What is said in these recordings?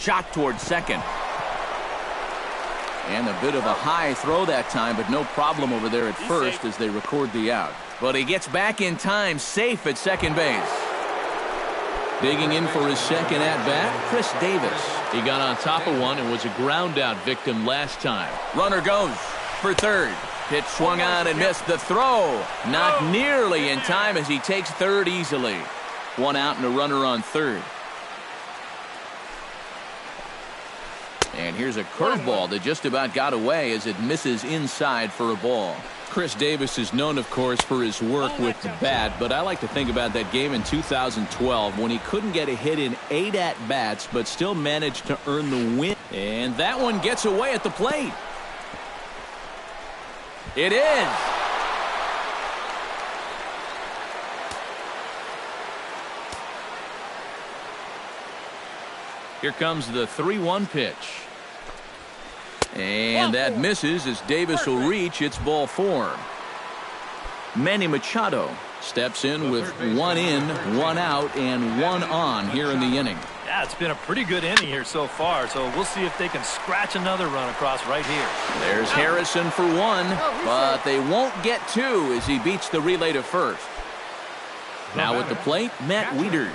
Shot towards second. And a bit of a high throw that time, but no problem over there at first as they record the out. But he gets back in time, safe at second base. Digging in for his second at-bat, Chris Davis. He got on top of one and was a ground-out victim last time. Runner goes for third. Pitch swung on and missed. The throw not nearly in time as he takes third easily. One out and a runner on third. And here's a curveball that just about got away as it misses inside for a ball. Chris Davis is known, of course, for his work with the bat, but I like to think about that game in 2012 when he couldn't get a hit in 8 at-bats but still managed to earn the win. And that one gets away at the plate. It is. Here comes the 3-1 pitch. And that misses as Davis will reach. It's ball 4. Manny Machado steps in with 1 in, 1 out, and 1 on here in the inning. Yeah, it's been a pretty good inning here so far, so we'll see if they can scratch another run across right here. There's Harrison for 1, but they won't get 2 as he beats the relay to first. Now at the plate, Matt Wieters.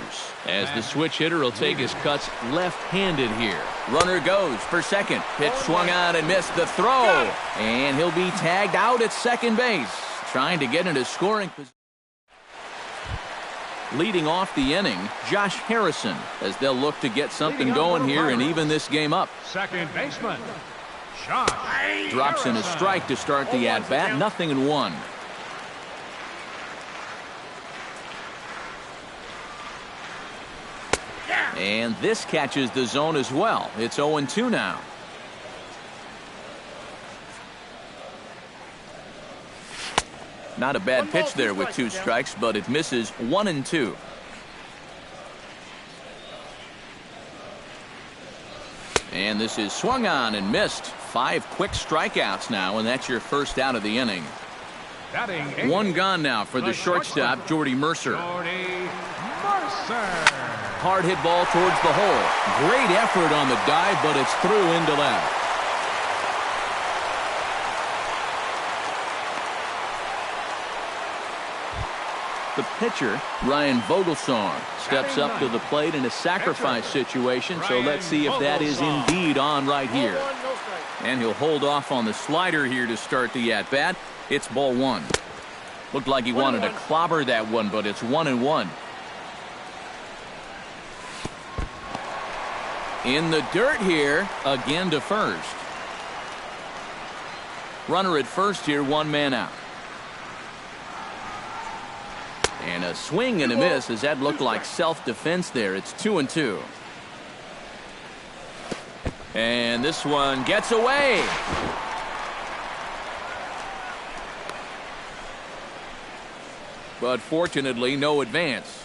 As the switch hitter will take his cuts left-handed here. Runner goes for second. Pitch swung on and missed. The throw. And he'll be tagged out at second base. Trying to get into scoring position. Leading off the inning, Josh Harrison, as they'll look to get something going here and even this game up. Second baseman, Josh. Drops in a strike to start the at-bat. 0-1. And this catches the zone as well. It's 0-2 now. Not a bad pitch there with 2 strikes, but it misses 1-2. And this is swung on and missed. 5 quick strikeouts now, and that's your first out of the inning. 1 gone now for the shortstop, Jordy Mercer. Hard hit ball towards the hole. Great effort on the dive, but it's through into left. The pitcher, Ryan Vogelsong, steps up to the plate in a sacrifice situation, so let's see if that is indeed on right here. And he'll hold off on the slider here to start the at-bat. It's ball 1. Looked like he wanted to clobber that one, but it's 1-1. In the dirt here, again to first. Runner at first here, 1 man out. And a swing and a miss as that looked like self-defense there. It's 2-2. And this one gets away. But fortunately, no advance.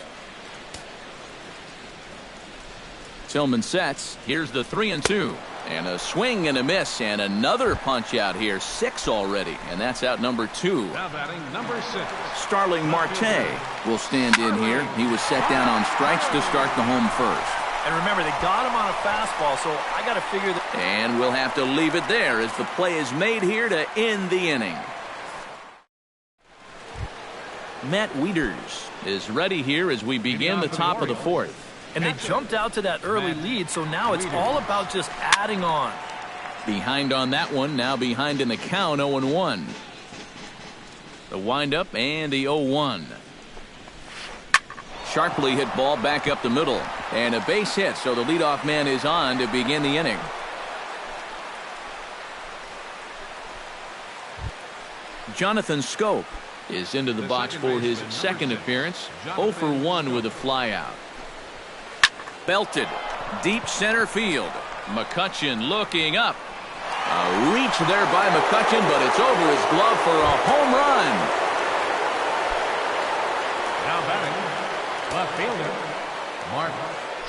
Tillman sets. Here's the 3-2. And a swing and a miss, and another punch out here. 6 already, and that's out number 2. Now batting number 6. Starling Marte will stand in here. He was set down on strikes to start the home first. And remember, they got him on a fastball, so I got to figure that. And we'll have to leave it there as the play is made here to end the inning. Matt Wieters is ready here as we begin the top of the 4th. And they jumped out to that early lead, so now it's all about just adding on. Behind on that one, now behind in the count, 0-1. The windup and the 0-1. Sharply hit ball back up the middle. And a base hit, so the leadoff man is on to begin the inning. Jonathan Scope is into the box for his second appearance. 0 for 1 with a flyout. Belted deep center field. McCutchen looking up. A reach there by McCutchen, but it's over his glove for a home run. Now batting, left fielder, Mark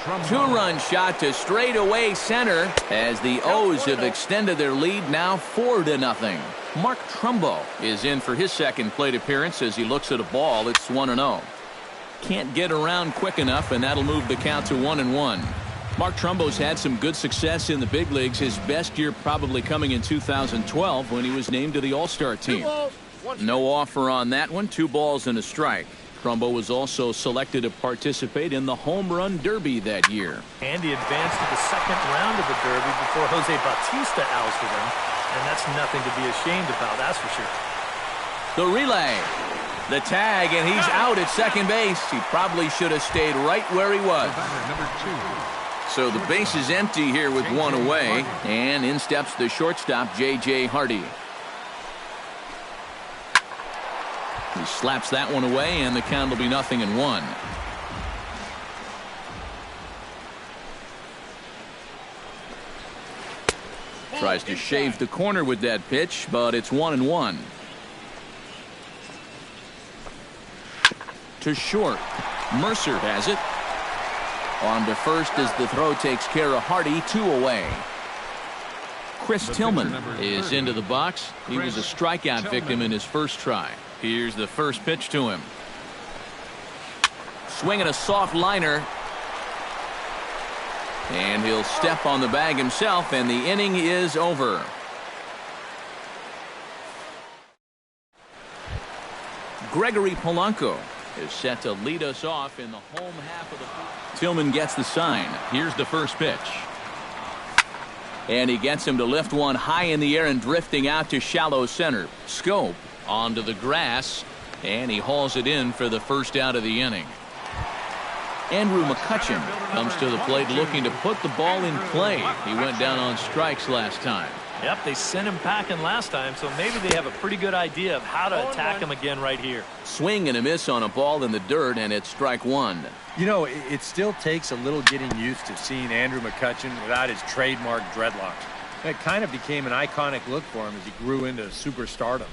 Trumbo. 2-run shot to straightaway center as the O's have extended their lead now 4-0. Mark Trumbo is in for his second plate appearance as he looks at a ball. It's 1-0. Can't get around quick enough, and that'll move the count to 1-1. Mark Trumbo's had some good success in the big leagues. His best year probably coming in 2012 when he was named to the All-Star team. No offer on that one. 2 balls and a strike. Trumbo was also selected to participate in the Home Run Derby that year. And he advanced to the second round of the Derby before Jose Bautista ousted him. And that's nothing to be ashamed about, that's for sure. The relay. The tag, and he's out at second base. He probably should have stayed right where he was. Number 2. So the base is empty here with 1 away, and in steps the shortstop, J.J. Hardy. He slaps that one away, and the count will be 0-1. Tries to shave the corner with that pitch, but it's 1-1. To short. Mercer has it. On to first as the throw takes care of Hardy. 2 away. Chris Tillman is into the box. He was a strikeout victim in his first try. Here's the first pitch to him. Swinging a soft liner. And he'll step on the bag himself, and the inning is over. Gregory Polanco is set to lead us off in the home half of the. Tillman gets the sign. Here's the first pitch. And he gets him to lift one high in the air and drifting out to shallow center. Scope onto the grass, and he hauls it in for the first out of the inning. Andrew McCutchen comes to the plate looking to put the ball in play. He went down on strikes last time. Yep, they sent him packing last time, so maybe they have a pretty good idea of how to attack him again right here. Swing and a miss on a ball in the dirt, and it's strike 1. You know, it still takes a little getting used to seeing Andrew McCutchen without his trademark dreadlocks. That kind of became an iconic look for him as he grew into superstardom.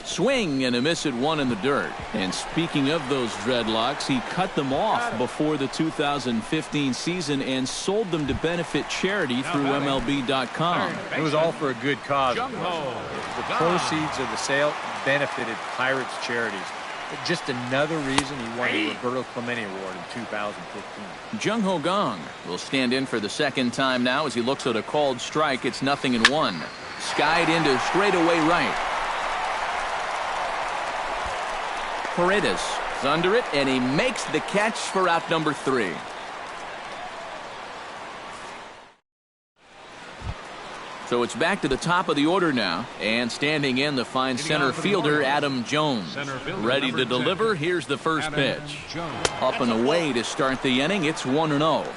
Swing and a miss at 1 in the dirt. And speaking of those dreadlocks, he cut them off before the 2015 season and sold them to benefit charity through MLB.com. It was all for a good cause. The proceeds of the sale benefited Pirates charities. Just another reason he won the Roberto Clemente Award in 2015. Jung Ho Gong will stand in for the second time now as he looks at a called strike. It's 0-1. Skied into straightaway right. Paredes is under it, and he makes the catch for out number 3. So it's back to the top of the order now, and standing in the fine center fielder Adam Jones. Ready to deliver. Here's the first pitch. Up and away to start the inning. It's 1-0.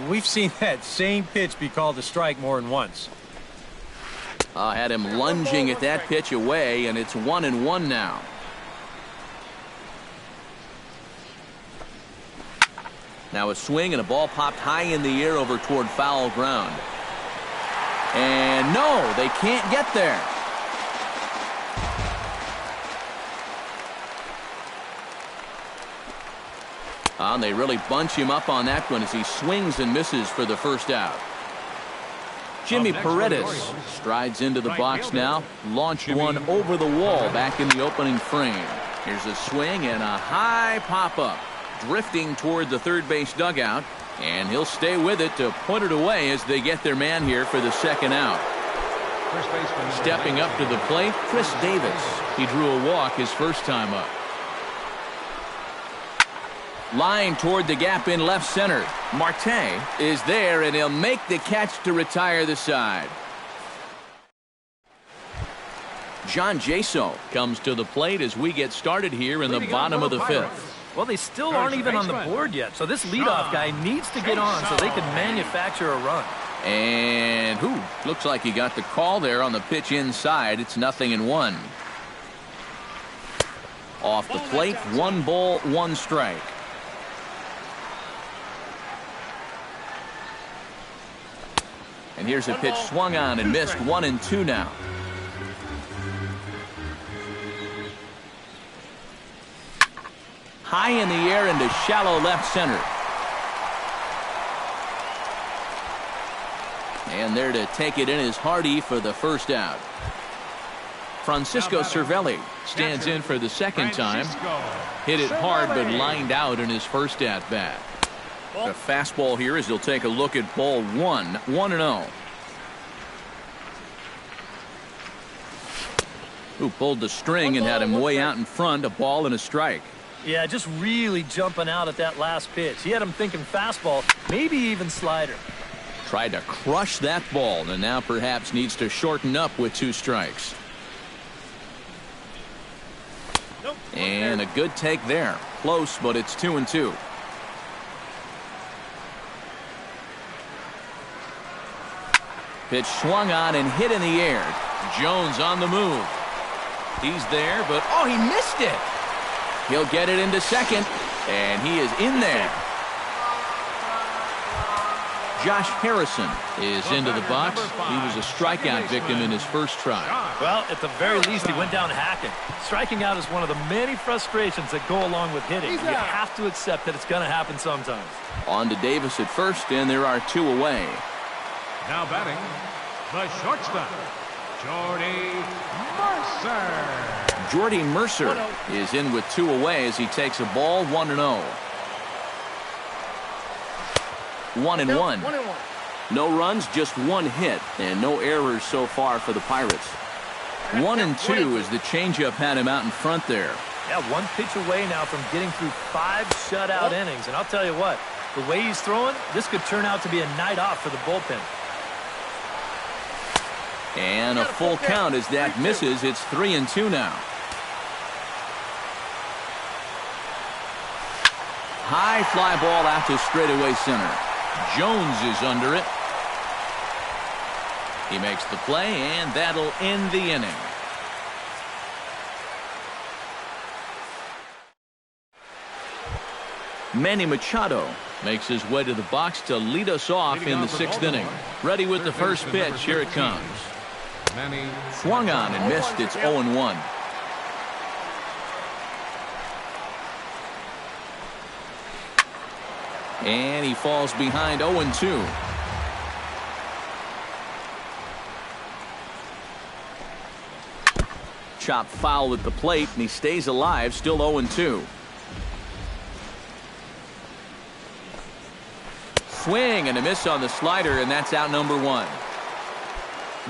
We've seen that same pitch be called a strike more than once. Had him lunging at that pitch away, and it's 1-1 now. Now a swing and a ball popped high in the air over toward foul ground. And no, they can't get there. And they really bunch him up on that one as he swings and misses for the first out. Jimmy Paredes strides into the box now. Launched one over the wall back in the opening frame. Here's a swing and a high pop-up. Drifting toward the third base dugout, and he'll stay with it to put it away as they get their man here for the second out. Stepping up to the plate, Chris Davis. He drew a walk his first time up. Line toward the gap in left center. Marte is there, and he'll make the catch to retire the side. John Jaso comes to the plate as we get started here in the bottom of the 5th. Well, they still aren't even on the board yet, so this leadoff guy needs to get on so they can manufacture a run. And looks like he got the call there on the pitch inside. It's 0-1. Off the plate, 1 ball, 1 strike. And here's a pitch swung on and missed. 1-2 now. High in the air into shallow left center. And there to take it in is Hardy for the first out. Francisco Cervelli stands in for the second time. Hit it hard but lined out in his first at bat. The fastball here as he'll take a look at ball 1-0. Who pulled the string and had him way out in front, a ball and a strike. Yeah, just really jumping out at that last pitch. He had him thinking fastball, maybe even slider. Tried to crush that ball and now perhaps needs to shorten up with 2 strikes. And a good take there. Close, but it's 2-2. Pitch swung on and hit in the air. Jones on the move. He's there, but oh, he missed it. He'll get it into second, and he is in there. Josh Harrison is into the box. He was a strikeout victim in his first try. Well, at the very least, he went down hacking. Striking out is one of the many frustrations that go along with hitting. You have to accept that it's going to happen sometimes. On to Davis at first, and there are 2 away. Now batting, the shortstop, Jordy Mercer is in with 2 away as he takes a ball 1-0. 1-1. No runs, just 1 hit, and no errors so far for the Pirates. 1-2 as the changeup had him out in front there. Yeah, 1 pitch away now from getting through 5 shutout innings. And I'll tell you what, the way he's throwing, this could turn out to be a night off for the bullpen. And a full count as that misses. It's 3-2 now. High fly ball out to straightaway center. Jones is under it. He makes the play, and that'll end the inning. Manny Machado makes his way to the box to lead us off in the 6th inning. Ready with the first pitch. Here it comes. Swung on and missed. It's 0-1. And he falls behind 0-2. Chop foul at the plate, and he stays alive, still 0-2. Swing and a miss on the slider, and that's out number 1.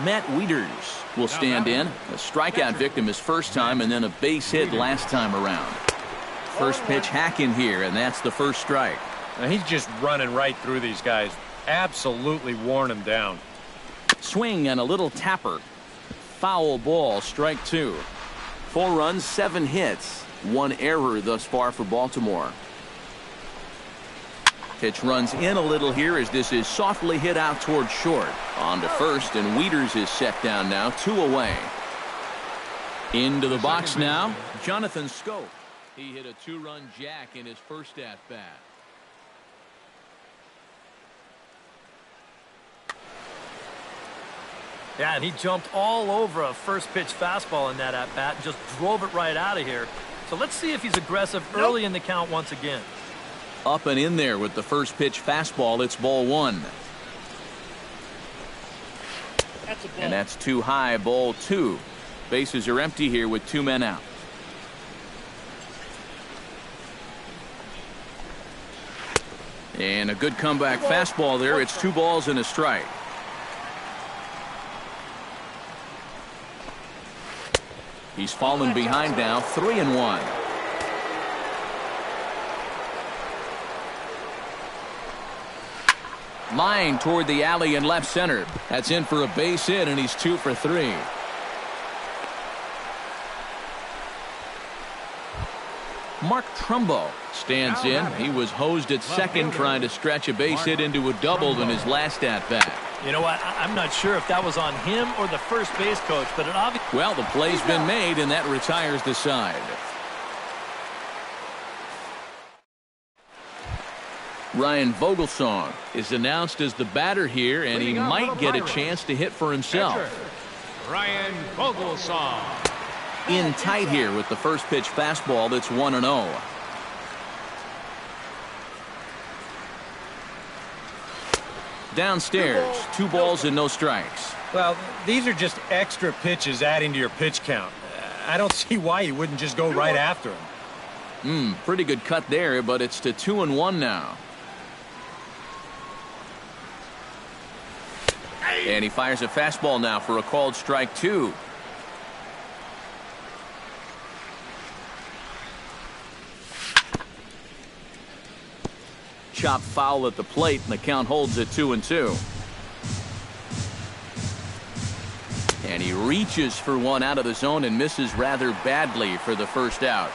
Matt Wieters will stand in. A strikeout victim his first time, and then a base hit last time around. First pitch hack in here, and that's the first strike. Now he's just running right through these guys. Absolutely worn them down. Swing and a little tapper. Foul ball, strike 2. 4 runs, 7 hits. 1 error thus far for Baltimore. Pitch runs in a little here as this is softly hit out toward short. On to first, and Wieters is set down now, 2 away. Into the box now, Jonathan Scope. He hit a 2-run jack in his first at-bat. Yeah, and he jumped all over a first pitch fastball in that at-bat and just drove it right out of here. So let's see if he's aggressive early in the count once again. Up and in there with the first pitch fastball. It's ball 1. And that's too high, ball 2. Bases are empty here with 2 men out. And a good comeback fastball there. It's 2 balls and a strike. He's fallen behind now, 3-1. Line toward the alley in left center. That's in for a base hit, and he's 2 for 3. Mark Trumbo stands in. He was hosed at second trying to stretch a base hit into a double in his last at-bat. You know what? I'm not sure if that was on him or the first base coach, but it obviously... Well, the play's been made, and that retires the side. Ryan Vogelsong is announced as the batter here, and he might get a chance to hit for himself. Ryan Vogelsong. In tight here with the first pitch fastball. That's 1-0. Downstairs, 2 balls and no strikes. Well, these are just extra pitches adding to your pitch count. I don't see why you wouldn't just go right after him. Pretty good cut there, but it's to 2-1 now. And he fires a fastball now for a called strike 2. Chop foul at the plate, and the count holds at 2-2. And he reaches for one out of the zone and misses rather badly for the first out.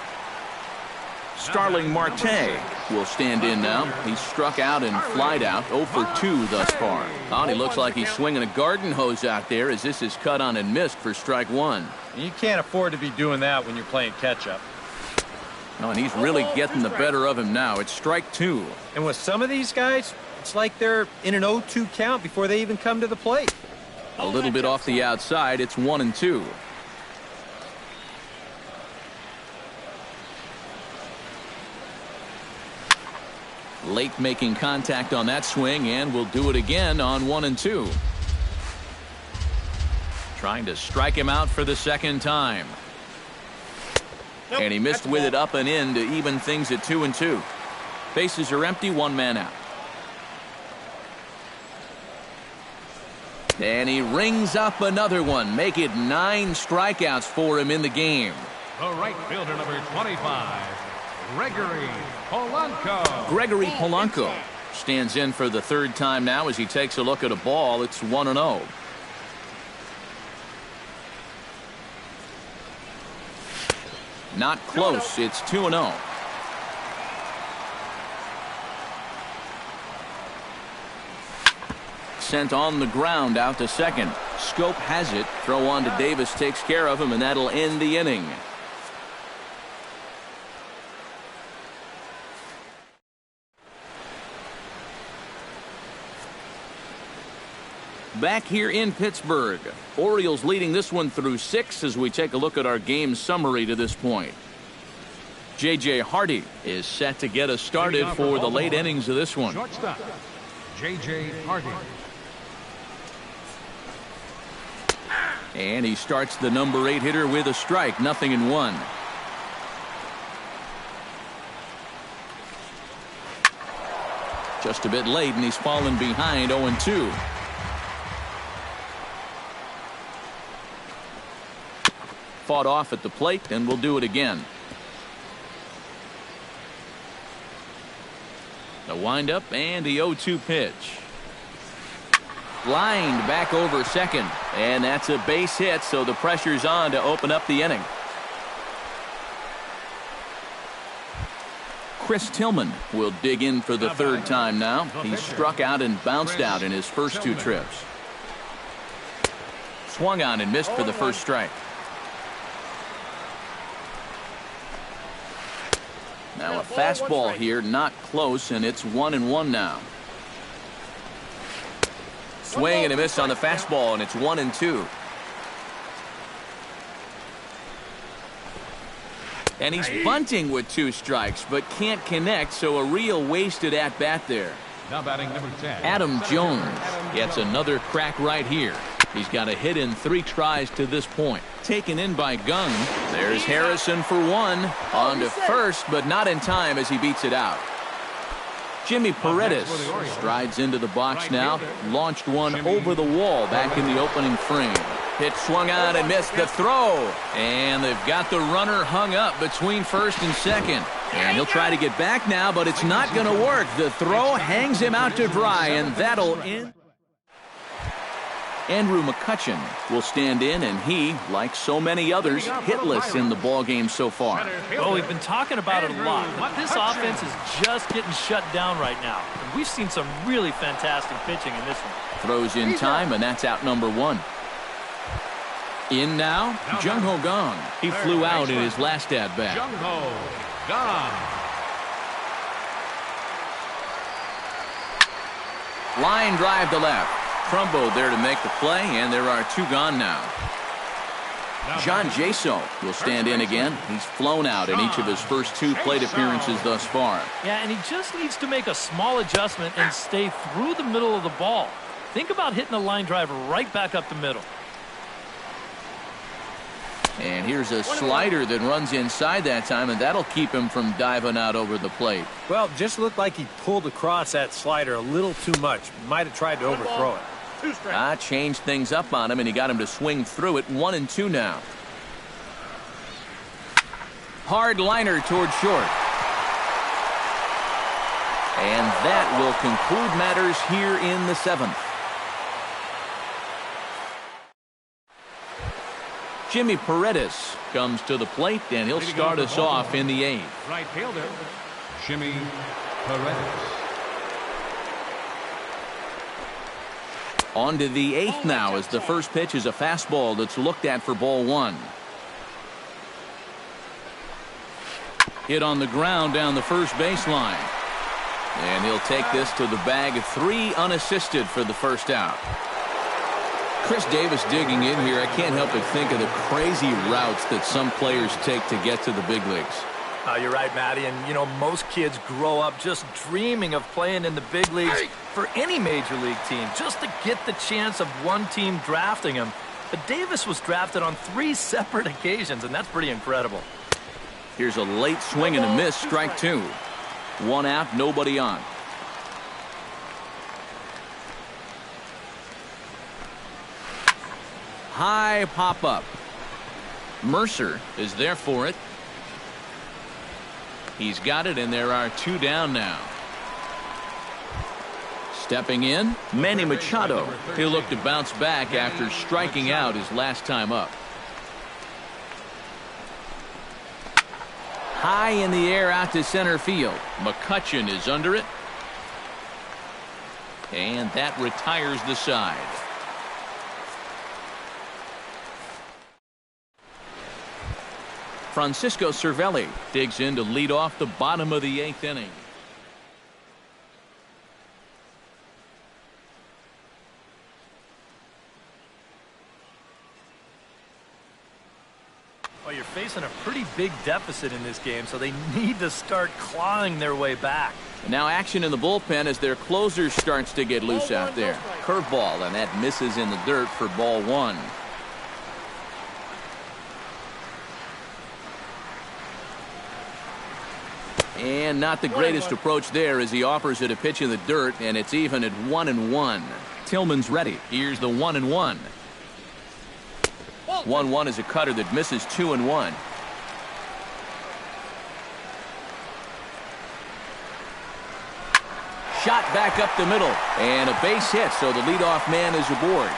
Starling Marte will stand in now. He's struck out and flied out, 0 for 2 thus far. Oh, and he looks like he's swinging a garden hose out there as this is cut on and missed for strike 1. You can't afford to be doing that when you're playing catch-up. Oh, and he's really getting the better of him now. It's strike 2. And with some of these guys, it's like they're in an 0-2 count before they even come to the plate. A little bit off the outside. It's 1-2. Late making contact on that swing, and will do it again on 1-2. Trying to strike him out for the second time. And he missed with it up and in to even things at 2-2. Bases are empty, 1 man out. And he rings up another one. Make it 9 strikeouts for him in the game. The right fielder, number 25, Gregory Polanco. Gregory Polanco stands in for the third time now as he takes a look at a ball. It's 1-0. Not close. It's 2-0. Sent on the ground out to second. Scope has it. Throw on to Davis takes care of him, and that'll end the inning. Back here in Pittsburgh, Orioles leading this one through 6 as we take a look at our game summary to this point. J.J. Hardy is set to get us started for the late innings of this one. Shortstop, J.J. Hardy. And he starts the number 8 hitter with a strike, 0-1. Just a bit late, and he's fallen behind 0-2. Fought off at the plate, and will do it again. The windup and the 0-2 pitch. Lined back over second, and that's a base hit, so the pressure's on to open up the inning. Chris Tillman will dig in for the third time now. He struck out and bounced out in his first 2 trips. Swung on and missed for the first strike. Now a fastball here, not close, and it's 1-1 now. Swing and a miss on the fastball, and it's 1-2. And he's bunting with 2 strikes, but can't connect, so a real wasted at-bat there. Now batting number 10. Adam Jones gets another crack right here. He's got a hit in 3 tries to this point. Taken in by Gung. There's Harrison for 1. On to first, but not in time as he beats it out. Jimmy Paredes strides into the box now. Launched one over the wall back in the opening frame. Pitch swung on and missed the throw. And they've got the runner hung up between first and second. And he'll try to get back now, but it's not going to work. The throw hangs him out to dry, and that'll end. Andrew McCutchen will stand in, and he, like so many others, hitless in the ballgame so far. Well, we've been talking about it a lot, but this offense is just getting shut down right now. And we've seen some really fantastic pitching in this one. Throws in time, and that's out number 1. In now, Jung-Ho Kang. He flew out in his last at-bat. Jung-Ho Kang. Line drive to left. Trumbo there to make the play, and there are 2 gone now. John Jaso will stand in again. He's flown out in each of his first 2 plate appearances thus far. Yeah, and he just needs to make a small adjustment and stay through the middle of the ball. Think about hitting a line drive right back up the middle. And here's a slider that runs inside that time, and that'll keep him from diving out over the plate. Well, just looked like he pulled across that slider a little too much. Might have tried to overthrow it. Changed things up on him, and he got him to swing through it. 1-2 now. Hard liner toward short. And that will conclude matters here in the 7th. Jimmy Paredes comes to the plate, and he'll start us off in the 8th. Right fielder, Jimmy Paredes. On to the 8th now, as the first pitch is a fastball that's looked at for ball 1. Hit on the ground down the first baseline. And he'll take this to the bag. 3 unassisted for the first out. Chris Davis digging in here. I can't help but think of the crazy routes that some players take to get to the big leagues. You're right, Matty. And, you know, most kids grow up just dreaming of playing in the big leagues for any major league team, just to get the chance of one team drafting him. But Davis was drafted on 3 separate occasions, and that's pretty incredible. Here's a late swing and a miss. Strike 2. 1 out, nobody on. High pop up. Mercer is there for it. He's got it, and there are 2 down now. Stepping in, Manny Machado. He'll look to bounce back after striking out his last time up. High in the air out to center field. McCutchen is under it. And that retires the side. Francisco Cervelli digs in to lead off the bottom of the 8th inning. Well, you're facing a pretty big deficit in this game, so they need to start clawing their way back. Now action in the bullpen as their closer starts to get loose out there. Curveball, and that misses in the dirt for ball 1. And not the greatest approach there as he offers it a pitch in the dirt, and it's even at 1-1. Tillman's ready. Here's the 1-1. 1-1 is a cutter that misses 2-1. Shot back up the middle, and a base hit, so the leadoff man is aboard.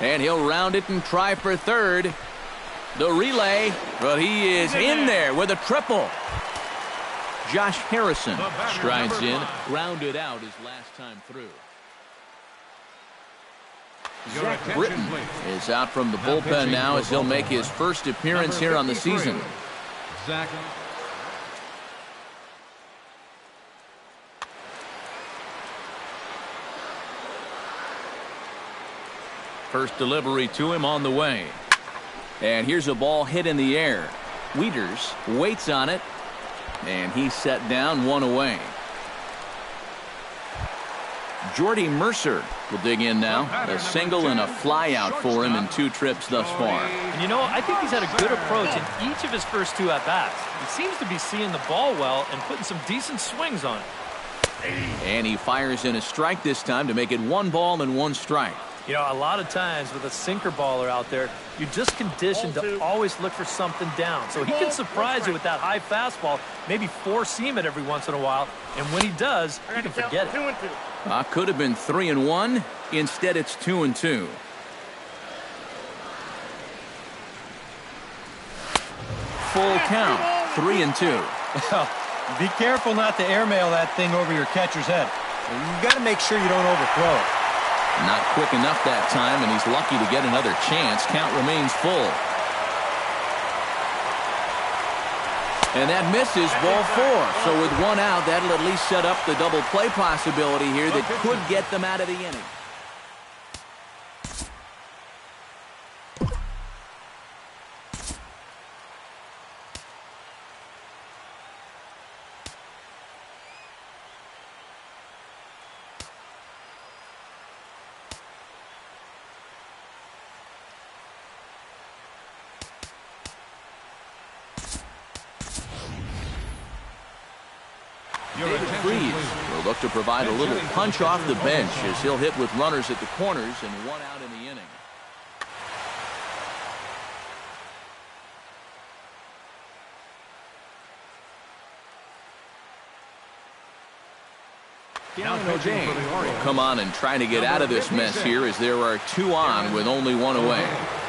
And he'll round it and try for third. The relay, but he is in there with a triple. Josh Harrison strides in, grounded out his last time through. Zach Britton is out from the bullpen now as he'll make his first appearance here on the season. Zach. First delivery to him on the way. And here's a ball hit in the air. Wieters waits on it, and he's set down, 1 away. Jordy Mercer will dig in now. A single and a fly out for him in 2 trips thus far. And you know, I think he's had a good approach in each of his first 2 at-bats. He seems to be seeing the ball well and putting some decent swings on it. And he fires in a strike this time to make it 1 ball and 1 strike. You know, a lot of times with a sinker baller out there, you're just conditioned to always look for something down. So he can surprise you with that high fastball, maybe 4-seam it every once in a while. And when he does, you can forget it. Could have been 3-1. Instead, it's 2-2. Full count, 3-2. Be careful not to airmail that thing over your catcher's head. You got to make sure you don't overthrow it. Not quick enough that time, and he's lucky to get another chance. Count remains full. And that misses, ball 4. So with 1 out, that'll at least set up the double play possibility here that could get them out of the inning. David Freese He'll look to provide a little punch off the bench as he'll hit with runners at the corners and 1 out in the inning. Now coaching for the Orioles. Come on and try to get out of this mess here as there are 2 on with only 1 away.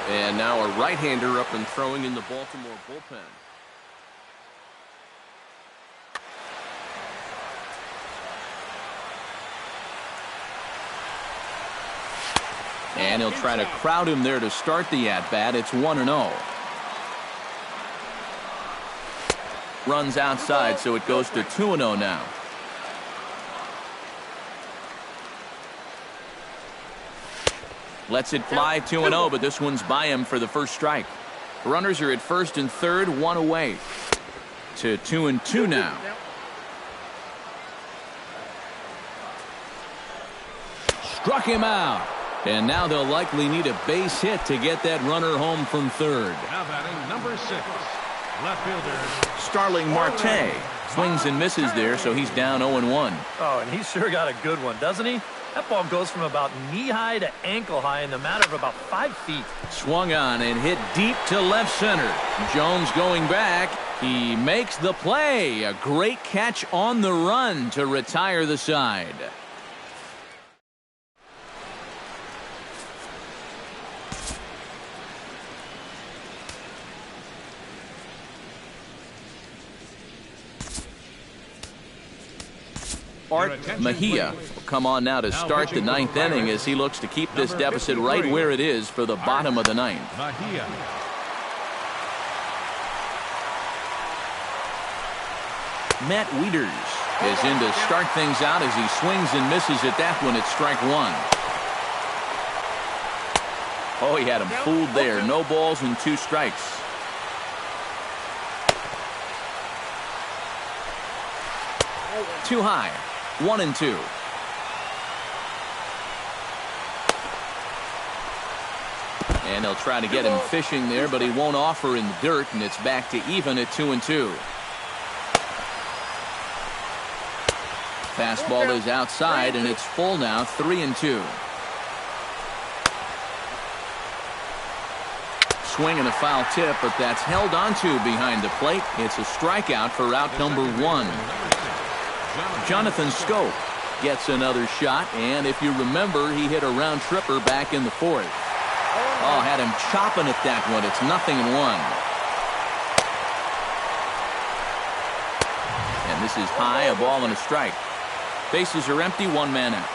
And now a right-hander up and throwing in the Baltimore bullpen. And he'll try to crowd him there to start the at-bat. It's 1-0. Runs outside, so it goes to 2-0 now. Lets it fly 2-0, but this one's by him for the first strike. Runners are at first and third, 1 away. To 2-2 now. Struck him out. And now they'll likely need a base hit to get that runner home from third. Now batting number 6, left fielder Starling Marte swings and misses there, so he's down 0-1. Oh, and he sure got a good one, doesn't he? That ball goes from about knee-high to ankle-high in the matter of about 5 feet. Swung on and hit deep to left center. Jones going back. He makes the play. A great catch on the run to retire the side. Art Mejia will come on now to start the 9th inning as he looks to keep this deficit right where it is for the bottom of the 9th. Mejia. Matt Wieters is in to start things out as he swings and misses at that one at strike 1. Oh, he had him fooled there. No balls and 2 strikes. Too high. 1-2. And they'll try to get him fishing there, but he won't offer in the dirt, and it's back to even at 2-2. Fastball is outside, and it's full now, 3-2. Swing and a foul tip, but that's held onto behind the plate. It's a strikeout for out number 1. Jonathan Scope gets another shot, and if you remember, he hit a round tripper back in the 4th. Oh, had him chopping at that one. It's 0-1. And this is high, a ball and a strike. Bases are empty, 1 man out.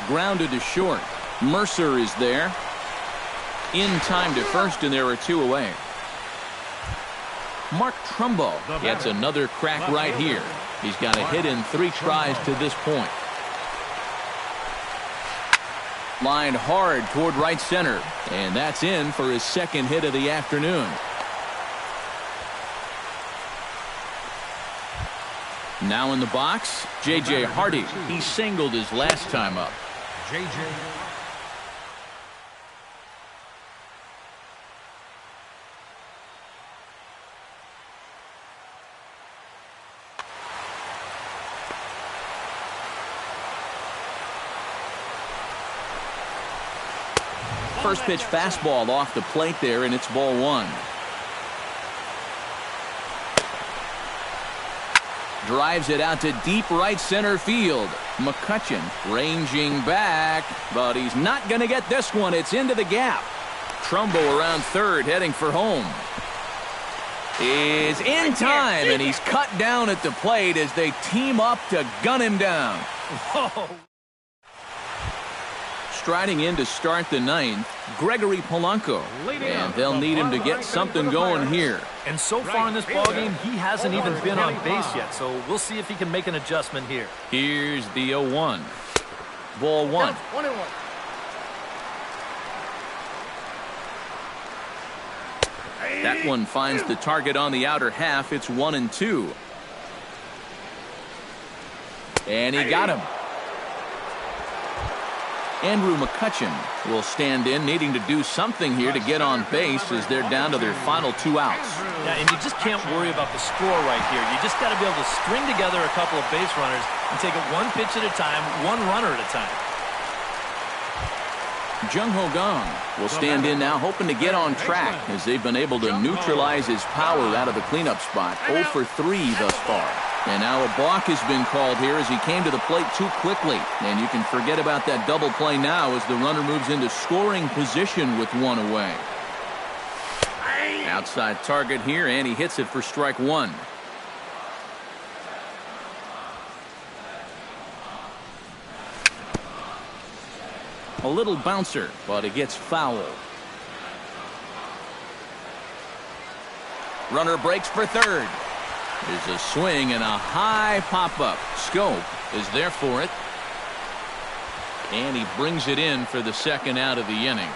Grounded to short. Mercer is there. In time to first, and there are 2 away. Mark Trumbo gets another crack right here. He's got a hit in 3 tries to this point. Lined hard toward right center, and that's in for his 2nd hit of the afternoon. Now in the box, J.J. Hardy. He singled his last time up. J.J. First pitch fastball off the plate there, and it's ball 1. Drives it out to deep right center field. McCutchen ranging back, but he's not going to get this one. It's into the gap. Trumbo around third, heading for home. Is in time, and he's cut down at the plate as they team up to gun him down. Whoa. Striding in to start the 9th, Gregory Polanco. And they'll need him to get something going here. And so far in this ballgame, he hasn't even been on base yet, so we'll see if he can make an adjustment here. Here's the 0-1. Ball 1. That one finds the target on the outer half. It's 1-2. And he got him. Andrew McCutchen will stand in, needing to do something here to get on base as they're down to their final 2 outs. Yeah, and you just can't worry about the score right here. You just got to be able to string together a couple of base runners and take it one pitch at a time, one runner at a time. Jung-Ho Kang will stand in now, hoping to get on track as they've been able to neutralize his power out of the cleanup spot. 0 for 3 thus far. And now a balk has been called here as he came to the plate too quickly. And you can forget about that double play now as the runner moves into scoring position with 1 away. Outside target here, and he hits it for strike 1. A little bouncer, but it gets foul. Runner breaks for third. There's a swing and a high pop-up. Scope is there for it. And he brings it in for the second out of the inning.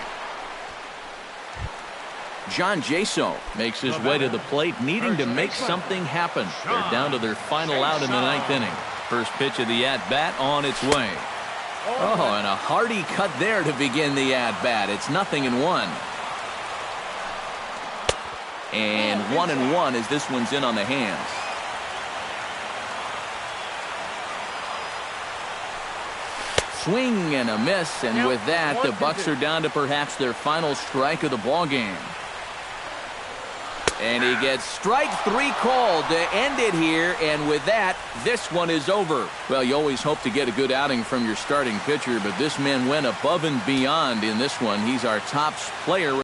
John Jaso makes his way to the plate, needing to make something happen. They're down to their final out in the 9th inning. First pitch of the at-bat on its way. Oh, and a hearty cut there to begin the at-bat. It's 0-1. And 1-1 as this one's in on the hands. Swing and a miss, and with that, the Bucks are down to perhaps their final strike of the ball game. And he gets strike 3 called to end it here, and with that, this one is over. Well, you always hope to get a good outing from your starting pitcher, but this man went above and beyond in this one. He's our top player.